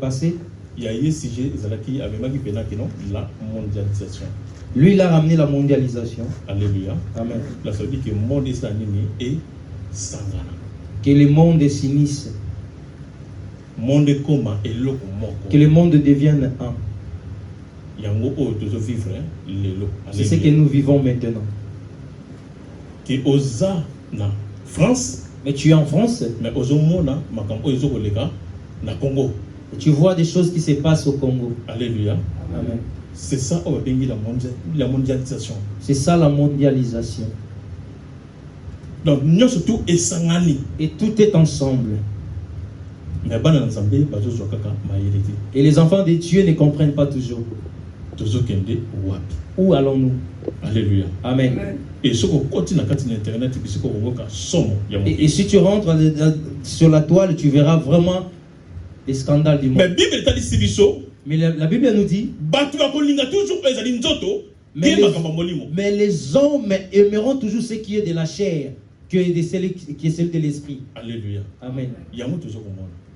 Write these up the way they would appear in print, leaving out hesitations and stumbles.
Passé. Il y a un sujet, la mondialisation. Lui, il a ramené la mondialisation. Alléluia. Amen. Là, ça veut dire que le monde est et sangana. Que le monde s'unisse. Que le monde devienne un. C'est ce que nous vivons maintenant. France. Mais tu es en France. Mais tu vois des choses qui se passent au Congo. Alléluia. Amen. C'est ça la mondialisation. C'est ça la mondialisation. Donc nous surtout et tout est ensemble. Et les enfants de Dieu ne comprennent pas toujours. Où allons-nous? Alléluia. Amen. Et si tu rentres sur la toile, tu verras vraiment les scandales du monde. Mais la Bible nous dit, mais les hommes aimeront toujours ce qui est de la chair que de celui qui est celui de l'esprit. Alléluia. Amen.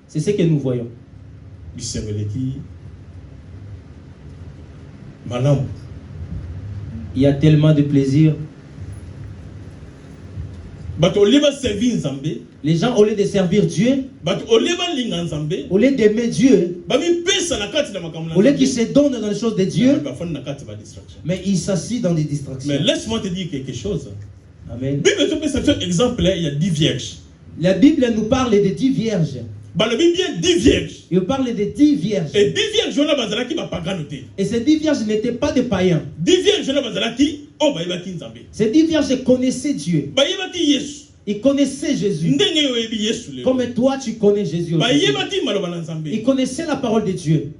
C'est ce que nous voyons. Il y a tellement de plaisir. Les gens, au lieu de servir Dieu, au lieu d'aimer Dieu, au lieu qu'ils se donnent dans les choses de Dieu, mais ils s'assient dans des distractions. Mais laisse-moi te dire quelque chose. Amen. Exemple, il y a 10 vierges. La Bible nous parle de 10 vierges. La Bible dit 10 vierges. Il parle de 10 vierges. Et 10 vierges, et ces 10 vierges n'étaient pas des païens. 10 vierges, ces 10 vierges connaissaient Dieu. Ils connaissaient Jésus. Comme toi, tu connais Jésus. Ils connaissaient la parole de Dieu.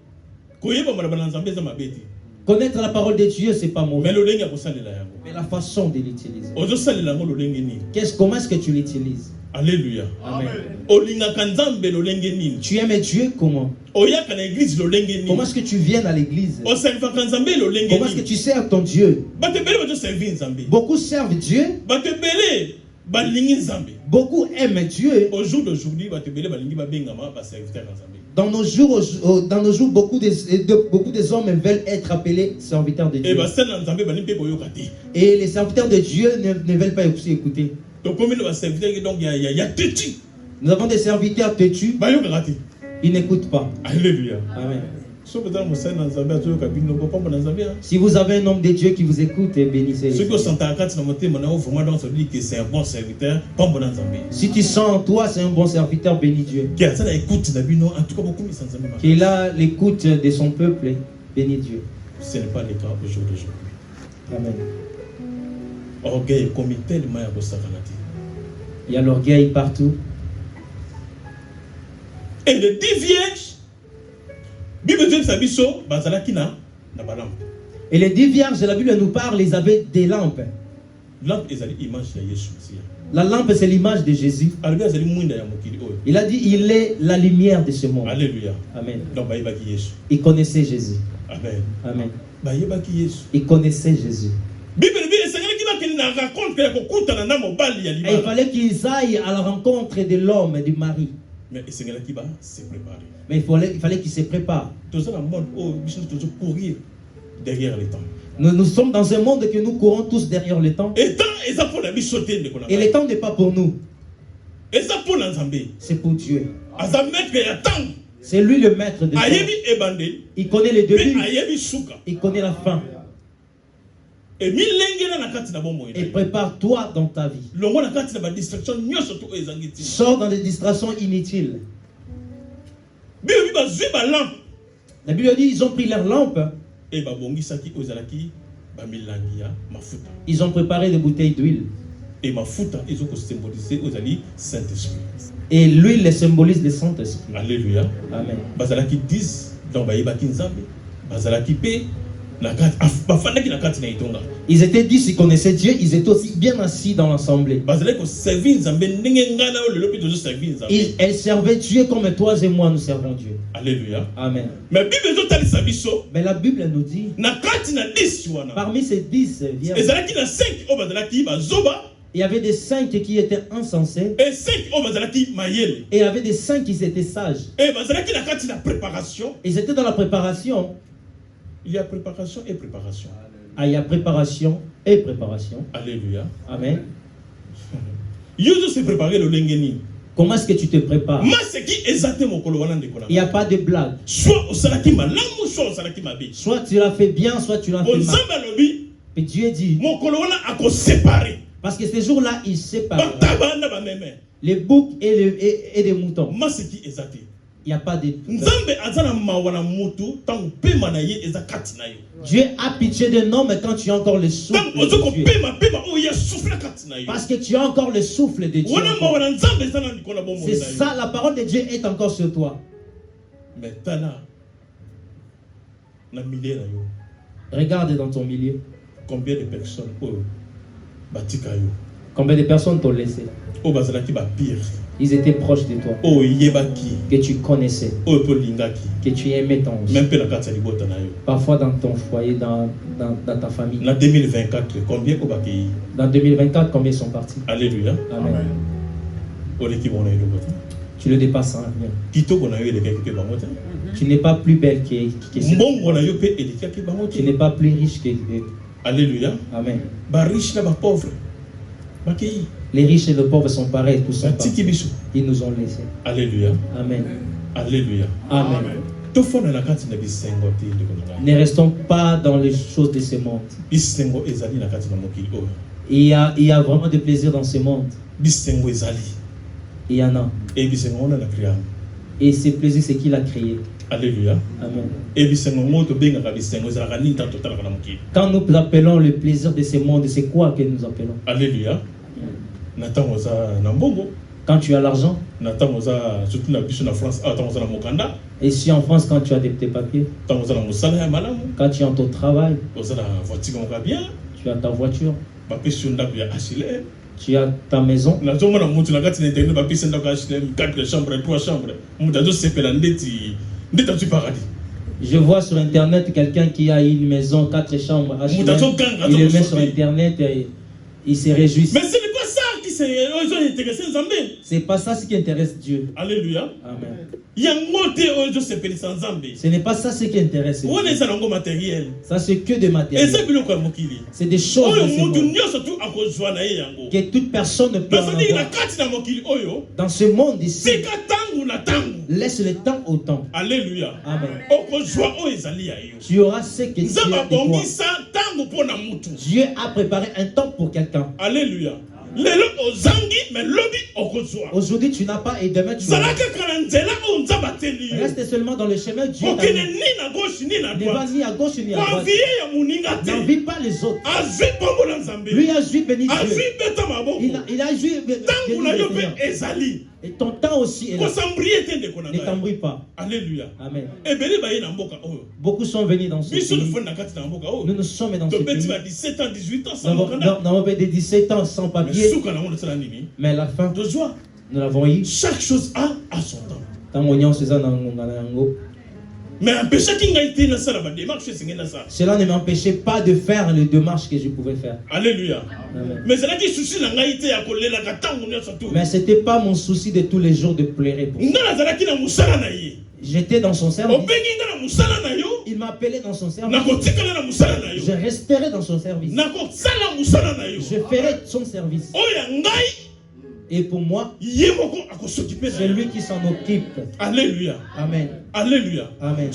Connaître la parole de Dieu, c'est pas mauvais. Mais la façon de l'utiliser. Comment est-ce que tu l'utilises? Alléluia. Amen. Tu aimes Dieu comment? Comment est-ce que tu viens à l'église? Comment est-ce que tu sers ton Dieu? Beaucoup servent Dieu. Beaucoup aiment Dieu. Au jour d'aujourd'hui, dans nos jours, beaucoup des hommes veulent être appelés serviteurs de Dieu. Et les serviteurs de Dieu ne veulent pas aussi écouter. Nous avons des serviteurs têtus. Ils n'écoutent pas. Alléluia. Amen. Si vous avez un homme de Dieu qui vous écoute, bénissez. Si tu sens en toi, c'est un bon serviteur, bénis Dieu. Qu'il a l'écoute de son peuple, bénis Dieu. Ce n'est pas le cas au jour d'aujourd'hui. Amen. Orgueil comme tellement à il y a l'orgueil partout. Et les 10 vierges, et les 10 vierges, la Bible nous parle, ils avaient des lampes. La lampe, c'est l'image de Jésus. Il a dit, il est la lumière de ce monde. Alléluia. Amen. Il connaissait Jésus. Amen. Amen. Il connaissait Jésus. Et il fallait qu'ils aillent à la rencontre de l'homme et du mari. Mais il fallait qu'ils se préparent. Nous sommes dans un monde que nous courons tous derrière le temps. Et le temps n'est pas pour nous. C'est pour Dieu. C'est lui le maître de temps. Il connaît le début. Il connaît la fin. Et prépare-toi dans ta vie. Sors dans des distractions inutiles. La Bible dit ils ont pris leur lampe. Ils ont préparé des bouteilles d'huile. Et l'huile symbolise le Saint-Esprit. Alléluia. Amen. Ils étaient 10, ils connaissaient Dieu, ils étaient aussi bien assis dans l'assemblée. Elles servaient Dieu comme toi et moi nous servons Dieu. Alléluia. Amen. Mais la Bible nous dit, parmi ces 10 vierges, Il y avait des saints qui étaient insensés. Et 5 Et il y avait des saints qui étaient sages. Et la préparation. Ils étaient dans la préparation. Il y a préparation et préparation. Ah, il y a préparation et préparation. Alléluia. Amen. Yozo s'est préparé le lengeni. Comment est-ce que tu te prépares? Il n'y a pas de blague. Soit tu l'as fait bien, soit tu l'as fait mal. Mais Dieu dit, parce que ces jours-là, il sépare les boucs et les moutons. Il n'y a pas de... Dieu a pitié d'un homme quand tu as encore le souffle de Dieu. Parce que tu as encore le souffle de Dieu. C'est ça, la parole de Dieu est encore sur toi. Regarde dans ton milieu. Combien de personnes t'ont laissé? Ils étaient proches de toi. Que tu connaissais. Que tu aimais ton vie. Parfois dans ton foyer, dans ta famille. Dans 2024, combien Dans 2024, combien sont partis? Alléluia. Amen. Tu le dépasses en rien. Tu n'es pas plus belle que tu n'es pas plus riche que Alléluia. Amen. Pauvre. Les riches et les pauvres sont pareils, tous sont pareils. Ils nous ont laissés. Alléluia. Amen. Alléluia. Amen. Ne restons pas dans les choses de ce monde. Il y a vraiment de plaisir dans ce monde. Il y en a. Et ce plaisir, c'est qu'il a créé. Alléluia. Amen. Quand nous appelons le plaisir de ce monde, c'est quoi que nous appelons? Alléluia. Quand tu as l'argent. Et si en France, quand tu as tes papiers. Quand tu es en ton travail. Tu as ta voiture. Tu as ta maison. Je vois sur internet quelqu'un qui a une maison, 4 chambres, HLM. Il le met sur internet et il se réjouit. Mais ce n'est pas ça qui c'est pas ça ce qui intéresse Dieu. Alléluia. Amen. Ce n'est pas ça ce qui intéresse Dieu. Ça c'est que de matériel. C'est des choses que toute personne ne peut avoir. Dans ce monde ici, laisse le temps au temps. Alléluia. Amen. Tu auras ce que Dieu a de toi. Dieu a préparé un temps pour quelqu'un. Alléluia. Aujourd'hui tu n'as pas et demain tu auras. Reste seulement dans le chemin Dieu. Ne va ni à gauche ni à droite. N'envie pas les autres. Lui a joué béni Dieu. Il a joué béni Dieu. Et ton temps aussi est là. Ne t'embrouille pas. Alléluia. Amen. Beaucoup sont venus dans ce pays. Nous sommes dans ce pays. 17 ans, 18 ans, nous avons des 17 ans sans papier. Mais à la fin, nous l'avons eu. Chaque chose a son temps. Mais cela ne m'empêchait pas de faire les démarches que je pouvais faire. Alléluia. Amen. Mais ce n'était pas mon souci de tous les jours de pleurer pour ça. J'étais dans son service. Il m'appelait dans son service. Je resterai dans son service. Je ferai son service. Et pour moi, c'est lui qui s'en occupe. Alléluia. Amen. Alléluia. Amen.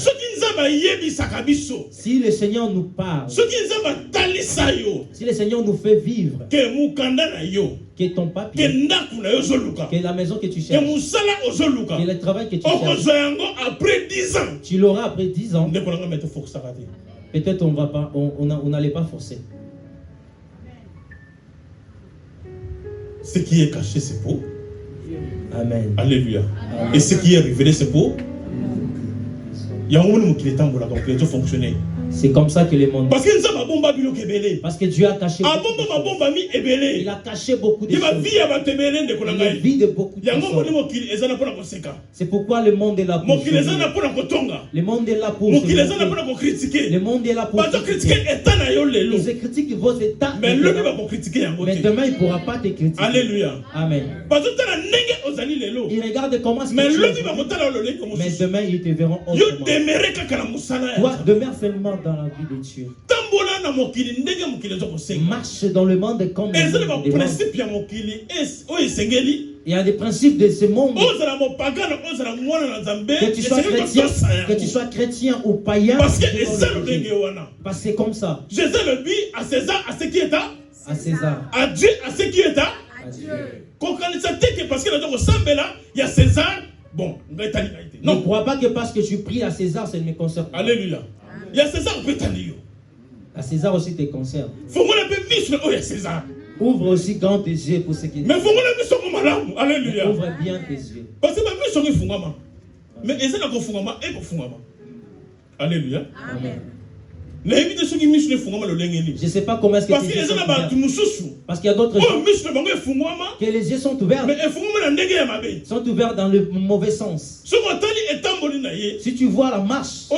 Si le Seigneur nous parle, si le Seigneur nous fait vivre, que ton papier, que la maison que tu cherches, que le travail que tu cherches, tu l'auras après 10 ans. Peut-être on n'allait pas forcer. Ce qui est caché, c'est beau. Amen. Alléluia. Et ce qui est révélé, c'est beau. Il y a un moment qui est temps pour fonctionner. C'est comme ça que le monde. Parce que Dieu a caché. Il a caché beaucoup de choses. La vie de beaucoup de personnes. C'est pourquoi le monde est là pour juger. Le monde est là pour critiquer. Le monde est là pour critiquer. Ils se critiquent vos états. Mais demain, il ne pourra pas te critiquer. Alléluia. Amen. Il regarde comment c'est. Mais demain, ils te verront autrement. Toi, demeure seulement dans la vie de Dieu. Marche dans le monde comme il y a des principes de ce monde. Que tu sois chrétien ou païen. Parce que c'est comme ça. Jésus le dit à César, à ce qui est à César. À Dieu, à ce qui est à Dieu. Parce que il y a César. Bon, non. Ne crois pas que parce que tu pries à César, ça ne me concerne pas. Alléluia. Il y a César qui est à César aussi te concerne. Faut qu'on appelle César. Ouvre aussi grand tes yeux pour ce qui est. Mais faut qu'on appelle Alléluia. Ouvre bien tes yeux. Parce que ma mission est fungama. Mais est-ce que la fungama est fungama? Alléluia. Amen. Je ne sais pas comment est-ce que parce qu'il y a d'autres gens que les yeux sont ouverts. Sont ouverts dans le mauvais sens. Si tu vois la marche,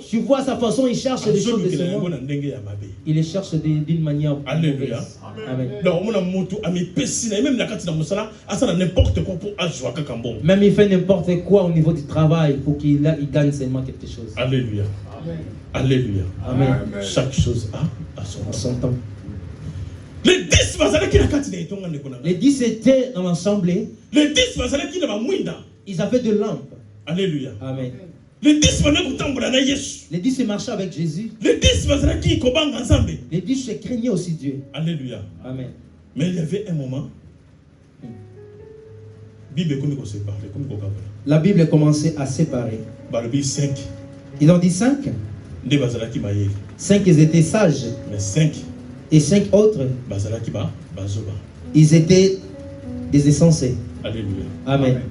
tu vois sa façon, il cherche des choses de ce monde. Il les cherche d'une manière mauvaise. Amen. Même il fait n'importe quoi au niveau du travail pour qu'il gagne seulement quelque chose. Alléluia. Amen. Alléluia. Amen. Chaque chose a son temps. Les 10 étaient dans l'assemblée. Les 10 ils avaient de lampes. Alléluia. Amen. Les 10 marchaient avec Jésus. Les 10 se craignaient aussi Dieu. Alléluia. Amen. Mais il y avait un moment. La Bible commençait à séparer. 5. Ils ont dit 5. 5 ils étaient sages. Mais 5. Et 5 autres, ils étaient des insensés. Alléluia. Amen.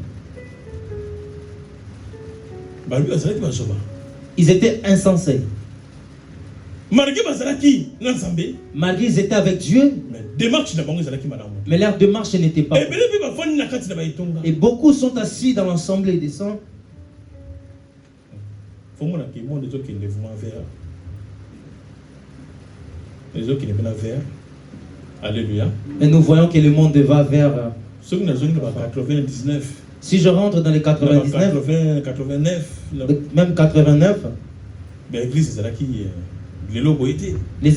Ils étaient insensés. Malgré ils étaient avec Dieu, mais leur démarche n'était pas. Et beaucoup sont assis dans l'assemblée des saints. Alléluia. Et nous voyons que le monde va vers. Si je rentre dans les 99, même 89, les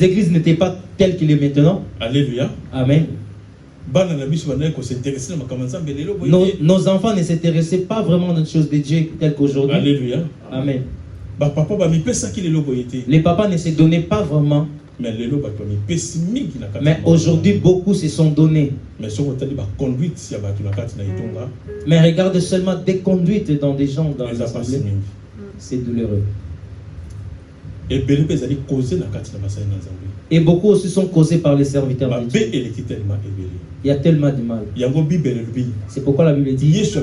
églises n'étaient pas telles qu'il est maintenant. Alléluia. Amen. Nos enfants ne s'intéressaient pas vraiment aux choses de Dieu telles qu'aujourd'hui. Alléluia. Amen. Les papas ne se donnaient pas vraiment. Mais aujourd'hui, beaucoup se sont donnés. Mais regarde seulement des conduites dans des gens dans l'assemblée. C'est douloureux. Et beaucoup aussi sont causés par les serviteurs de Dieu. Il y a tellement de mal. C'est pourquoi la Bible dit Jésus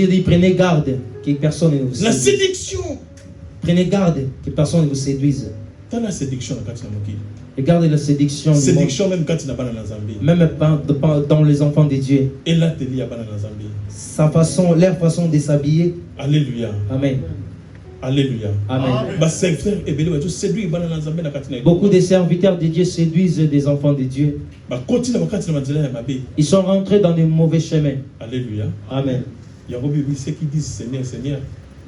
dit prenez garde que personne ne vous séduise. La séduction. Prenez garde que personne ne vous séduise. La séduction. Regarde la séduction. Séduction même dans les enfants de Dieu. Et là, leur façon de s'habiller. Alléluia. Amen. Alléluia. Amen. Beaucoup de serviteurs de Dieu séduisent des enfants de Dieu. Ils sont rentrés dans des mauvais chemins. Alléluia. Amen. Il y a ceux qui disent Seigneur, Seigneur,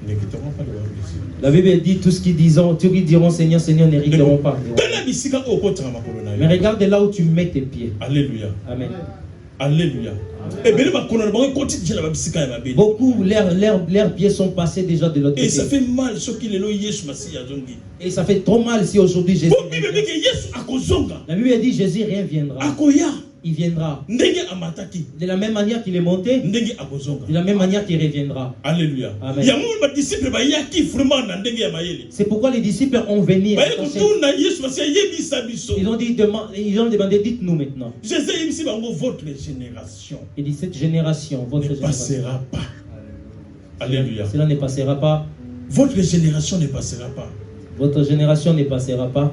n'hériteront pas de voir Jésus. La Bible dit tous qui diront Seigneur, Seigneur, n'hériteront pas. Mais regarde là où tu mets tes pieds. Alléluia. Amen. Alléluia. Beaucoup, leurs pieds sont passés déjà de l'autre côté. Et ça fait mal ceux qui les Et ça fait trop mal si aujourd'hui Jésus. La Bible dit Jésus reviendra. Il viendra. De la même manière qu'il est monté, de la même manière qu'il reviendra. Alléluia. Amen. C'est pourquoi les disciples ont venu. Ils ont demandé, dites-nous maintenant. Votre génération il dit cette génération, votre ne passera pas. Alléluia. Cela ne passera pas. Votre génération ne passera pas. Votre génération ne passera pas.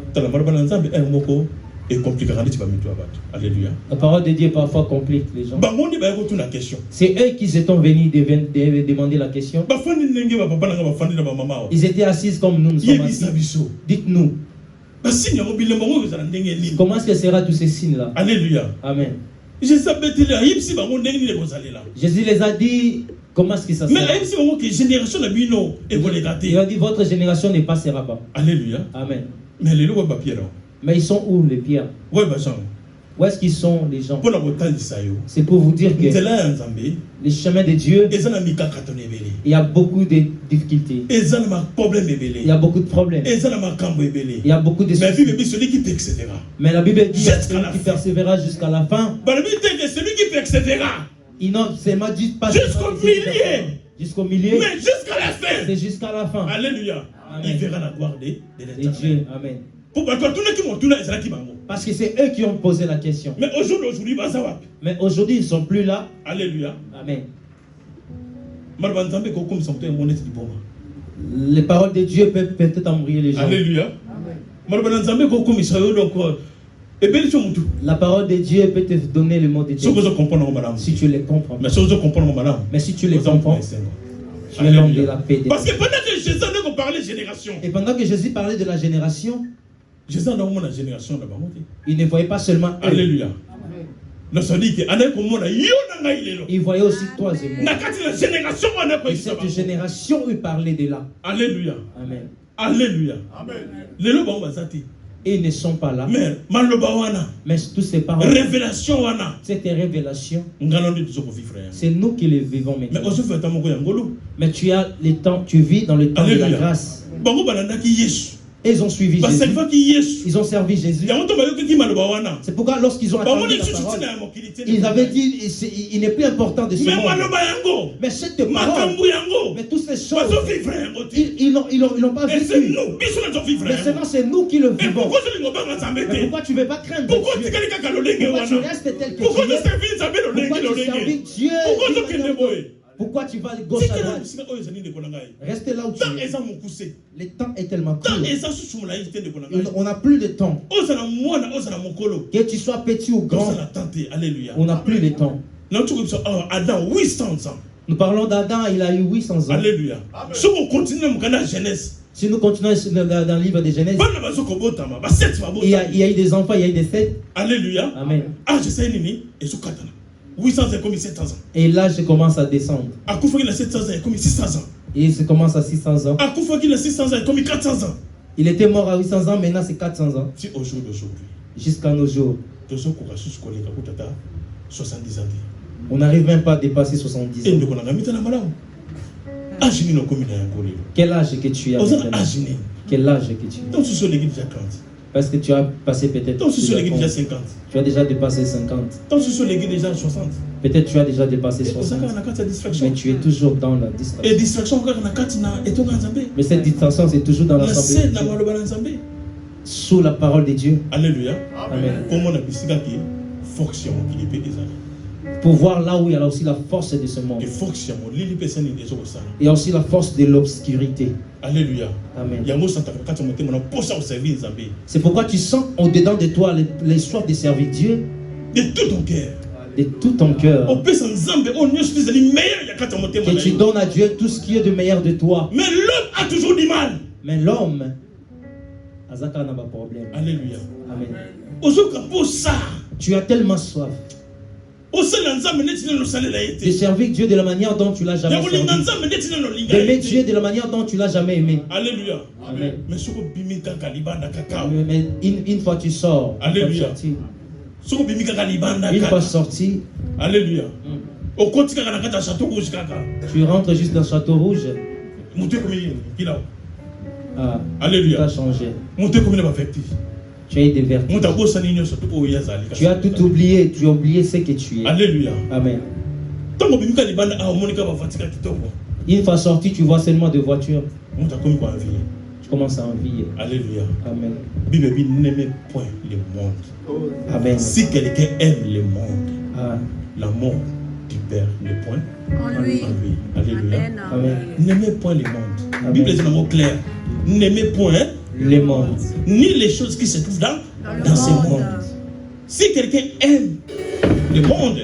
Alléluia. La parole de Dieu parfois complique les gens. C'est eux qui étaient venus demander la question. Ils étaient assis comme nous sommes assis. Dites-nous. Comment est-ce que sera tous ces signes-là? Alléluia. Amen. Jésus les a dit comment est-ce que ça sera. Il a dit votre génération ne passera pas. Alléluia. Amen. Mais ils sont où les pierres? Où est-ce qu'ils sont les gens? C'est pour vous dire que les chemins de Dieu, il y a beaucoup de difficultés. Il y a beaucoup de problèmes. Il y a beaucoup de soucis. Mais la Bible dit celui qui persévérera jusqu'à la fin. Celui qui persévérera jusqu'au milieu. Jusqu'au milieu. Mais jusqu'à la fin. C'est jusqu'à la fin. Alléluia. Amen. Il verra la gloire de Dieu. Amen. Parce que c'est eux qui ont posé la question. Mais aujourd'hui, ils ne sont plus là. Alléluia. Amen. Les paroles de Dieu peuvent peut-être embrouiller les gens. Alléluia. La parole de Dieu peut te donner le mot de Dieu. Si tu les comprends. Mais si tu les comprends, tu es l'homme de la paix. Parce que pendant que Jésus parlait de génération. Et pendant que Jésus parlait de la génération, il ne voyait pas seulement eux. Alléluia. Il voyait aussi toi et moi. Et cette génération, il parlait de là. Alléluia. Amen. Alléluia. Et ils ne sont pas là. Mais tous ces paroles, cette révélation, c'est nous qui les vivons maintenant. Mais tu as le temps, tu vis dans le temps de la grâce. Et ils ont suivi Jésus. Ils ont servi Jésus. C'est pourquoi lorsqu'ils ont attendu la parole, ils avaient dit il n'est plus important de ce monde. Mais cette parole, mais toutes ces choses, ils n'ont pas vécu. Mais seulement c'est nous qui le vivons. Mais pourquoi tu ne veux pas craindre Dieu? Pourquoi tu restes tel que tu es? Pourquoi tu servis Dieu? Pourquoi tu vas de gauche à droite? Restez là où tu es. Le temps est tellement court. On n'a plus de temps. Que tu sois petit ou grand, on n'a plus de temps. Nous parlons d'Adam, il a eu 800 ans. Alléluia. Si on continue dans Genèse, si nous continuons dans le livre de Genèse, il y a eu des enfants, il y a eu des sept. Alléluia. Amen. Ah, je sais, Nini, et sous 4 ans. 800 ans, comme 700 ans. Et là, je commence à descendre. À Koufouki, il a 700 ans, comme 600 ans. Et il commence à 600 ans. À Koufouki, il a 600 ans, comme 400 ans. Il était mort à 800 ans, maintenant c'est 400 ans. Si au jour d'aujourd'hui, jusqu'à nos jours, 70 ans. On n'arrive même pas à dépasser 70 ans. Quel âge que tu as? Quel âge que tu as? Parce que tu as passé peut-être. Tu as déjà dépassé 50. Peut-être tu as déjà dépassé 60. Mais tu es toujours dans la distraction. Mais cette distraction, c'est toujours dans l'assemblée. Sous la parole de Dieu. Alléluia. Amen. Pour voir là où il y a aussi la force de ce monde. Il y a aussi la force de l'obscurité. Alléluia. Amen. C'est pourquoi tu sens au-dedans de toi les soifs de servir Dieu. De tout ton cœur. De tout ton cœur. Que tu donnes à Dieu tout ce qui est de meilleur de toi. Mais l'homme a toujours du mal. Mais l'homme, Azaka n'a pas de problème. Alléluia. Amen. Tu as tellement soif de servir Dieu de la manière dont tu l'as jamais servi. D'aimer Dieu de la manière dont tu l'as jamais aimé. Alléluia. Amen. Mais une fois tu sors, alléluia. Une fois sorti, alléluia. Tu rentres juste dans le château rouge. Ah, alléluia. Tu as changé. Tu as eu des vertus. Tu as tout oublié. Tu as oublié ce que tu es. Alléluia. Amen. Une fois sorti, tu vois seulement des voitures. Tu commences à envier. Alléluia. Amen. Bible n'aime point le monde. Amen. Si quelqu'un aime le monde, la mort du Père n'est point en lui. Alléluia. Amen. N'aimez point les mondes. La Bible est un mot clair. N'aimez point les mondes, ni les choses qui se trouvent dans ces mondes. Si quelqu'un aime le monde,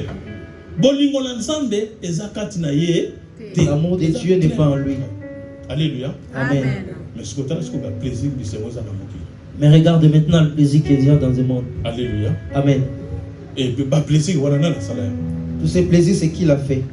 l'amour de Dieu n'est pas en lui. Alléluia. Amen. Mais Mais regarde maintenant le plaisir qu'il y a dans le monde. Alléluia. Amen. Et plaisir, Tous ces plaisirs, c'est qu'il a fait.